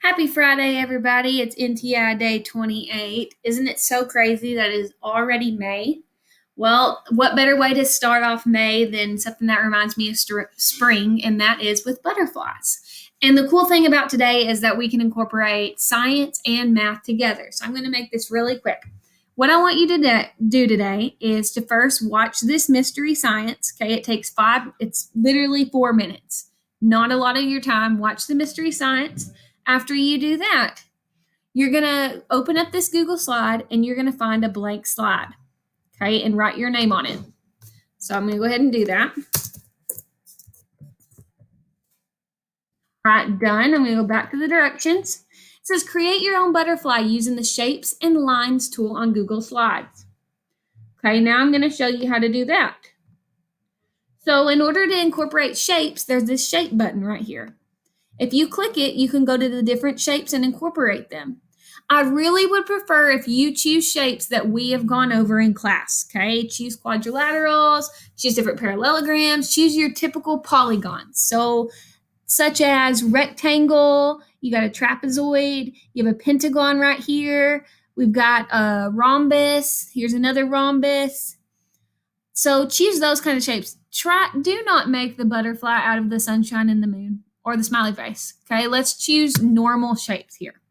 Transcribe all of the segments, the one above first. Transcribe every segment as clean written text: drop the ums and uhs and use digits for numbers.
Happy Friday, everybody. It's NTI Day 28. Isn't it so crazy that it is already May? Well, what better way to start off May than something that reminds me of spring, and that is with butterflies. And the cool thing about today is that we can incorporate science and math together. So I'm going to make this really quick. What I want you to do today is to first watch this mystery science. Okay, it's literally 4 minutes. Not a lot of your time. Watch the mystery science. After you do that, you're going to open up this Google slide and you're going to find a blank slide, okay, and write your name on it. So I'm going to go ahead and do that. All right, done. I'm going to go back to the directions. It says create your own butterfly using the shapes and lines tool on Google Slides. Okay, now I'm going to show you how to do that. So in order to incorporate shapes, there's this shape button right here. If you click it, you can go to the different shapes and incorporate them. I really would prefer if you choose shapes that we have gone over in class, okay? Choose quadrilaterals, choose different parallelograms, choose your typical polygons. So, such as rectangle, you got a trapezoid, you have a pentagon right here, we've got a rhombus, here's another rhombus. So choose those kind of shapes. Do not make the butterfly out of the sunshine and the moon or the smiley face. Okay, let's choose normal shapes here.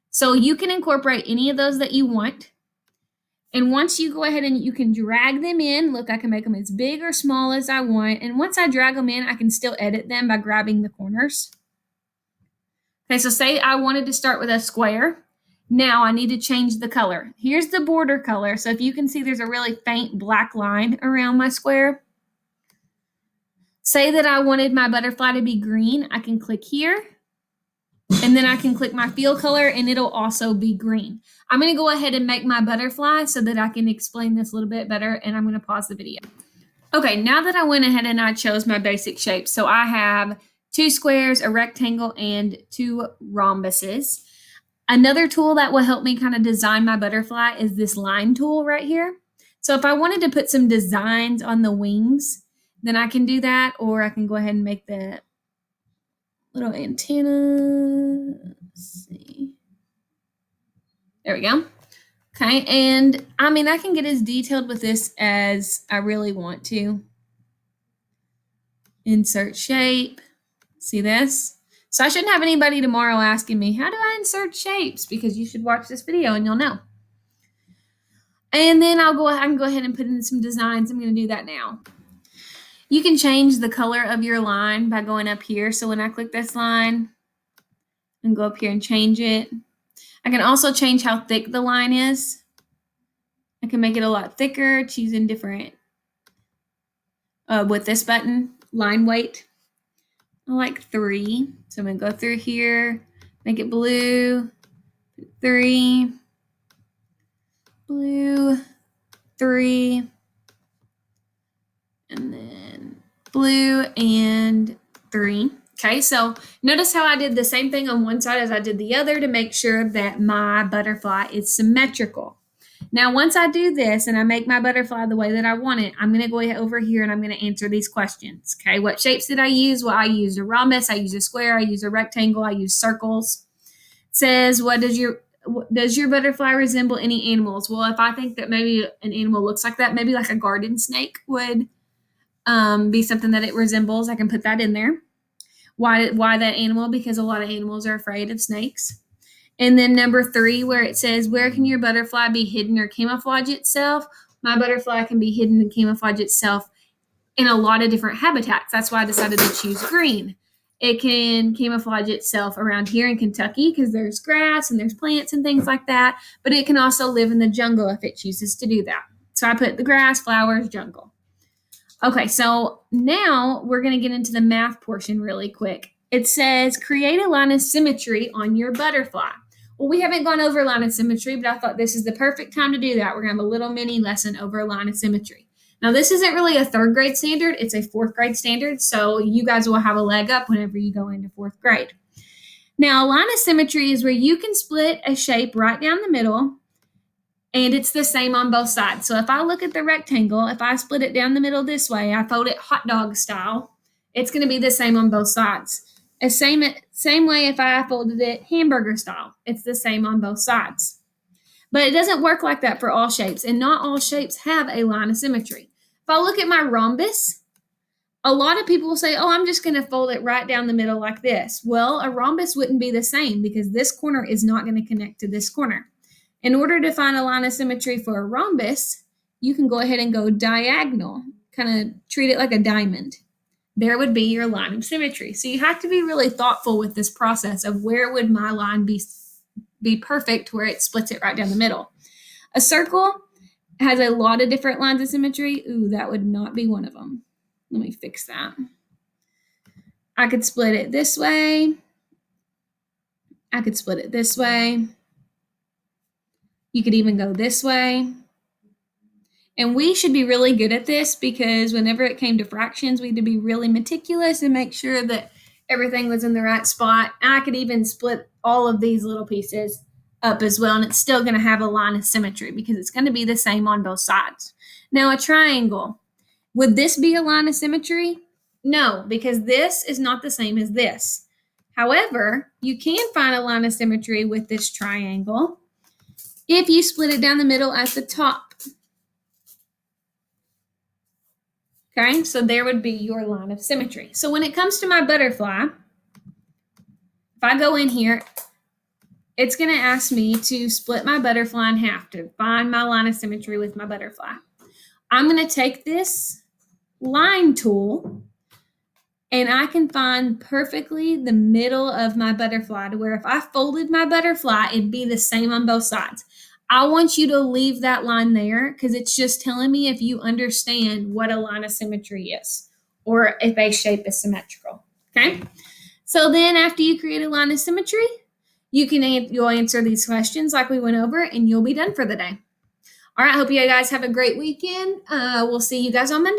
So you can incorporate any of those that you want. And once you go ahead and you can drag them in, look, I can make them as big or small as I want. And once I drag them in, I can still edit them by grabbing the corners. Okay, so say I wanted to start with a square. Now I need to change the color. Here's the border color. So if you can see, there's a really faint black line around my square. Say that I wanted my butterfly to be green. I can click here, and then I can click my field color, and it'll also be green. I'm going to go ahead and make my butterfly so that I can explain this a little bit better, and I'm going to pause the video. Okay, now that I went ahead and I chose my basic shapes, so I have 2 squares, a rectangle, and 2 rhombuses. Another tool that will help me kind of design my butterfly is this line tool right here. So if I wanted to put some designs on the wings, then I can do that, or I can go ahead and make the little antenna. Let's see. There we go. Okay, and I mean, I can get as detailed with this as I really want to. Insert shape. See this? So I shouldn't have anybody tomorrow asking me, how do I insert shapes? Because you should watch this video and you'll know. And then I can go ahead and put in some designs. I'm going to do that now. You can change the color of your line by going up here. So when I click this line and go up here and change it, I can also change how thick the line is. I can make it a lot thicker, choosing different, with this button, line weight. I like 3. So I'm going to go through here, make it blue, 3, blue, 3, and then blue and 3. Okay, so notice how I did the same thing on one side as I did the other to make sure that my butterfly is symmetrical. Now, once I do this and I make my butterfly the way that I want it, I'm going to go over here and I'm going to answer these questions. Okay, what shapes did I use? Well, I used a rhombus, I used a square, I used a rectangle, I used circles. It says, does your butterfly resemble any animals? Well, if I think that maybe an animal looks like that, maybe like a garden snake would be something that it resembles, I can put that in there. Why that animal? Because a lot of animals are afraid of snakes. And then number 3, where it says, where can your butterfly be hidden or camouflage itself? My butterfly can be hidden and camouflage itself in a lot of different habitats. That's why I decided to choose green. It can camouflage itself around here in Kentucky because there's grass and there's plants and things like that. But it can also live in the jungle if it chooses to do that. So I put the grass, flowers, jungle. Okay, so now we're going to get into the math portion really quick. It says, create a line of symmetry on your butterfly. Well, we haven't gone over line of symmetry, but I thought this is the perfect time to do that. We're going to have a little mini lesson over line of symmetry. Now, this isn't really a 3rd grade standard. It's a 4th grade standard, so you guys will have a leg up whenever you go into 4th grade. Now, line of symmetry is where you can split a shape right down the middle, and it's the same on both sides. So if I look at the rectangle, if I split it down the middle this way, I fold it hot dog style, it's going to be the same on both sides. Same way if I folded it hamburger style. It's the same on both sides. But it doesn't work like that for all shapes, and not all shapes have a line of symmetry. If I look at my rhombus, a lot of people will say, oh, I'm just going to fold it right down the middle like this. Well, a rhombus wouldn't be the same because this corner is not going to connect to this corner. In order to find a line of symmetry for a rhombus, you can go ahead and go diagonal, kind of treat it like a diamond. There would be your line of symmetry. So you have to be really thoughtful with this process of where would my line be perfect where it splits it right down the middle. A circle has a lot of different lines of symmetry. Ooh, that would not be one of them. Let me fix that. I could split it this way. I could split it this way. You could even go this way. And we should be really good at this because whenever it came to fractions, we had to be really meticulous and make sure that everything was in the right spot. And I could even split all of these little pieces up as well, and it's still going to have a line of symmetry because it's going to be the same on both sides. Now, a triangle. Would this be a line of symmetry? No, because this is not the same as this. However, you can find a line of symmetry with this triangle if you split it down the middle at the top. Okay, so there would be your line of symmetry. So when it comes to my butterfly, if I go in here, it's going to ask me to split my butterfly in half to find my line of symmetry with my butterfly. I'm going to take this line tool and I can find perfectly the middle of my butterfly to where if I folded my butterfly, it'd be the same on both sides. I want you to leave that line there because it's just telling me if you understand what a line of symmetry is or if a shape is symmetrical. Okay. So then after you create a line of symmetry, you'll answer these questions like we went over and you'll be done for the day. All right. Hope you guys have a great weekend. We'll see you guys on Monday.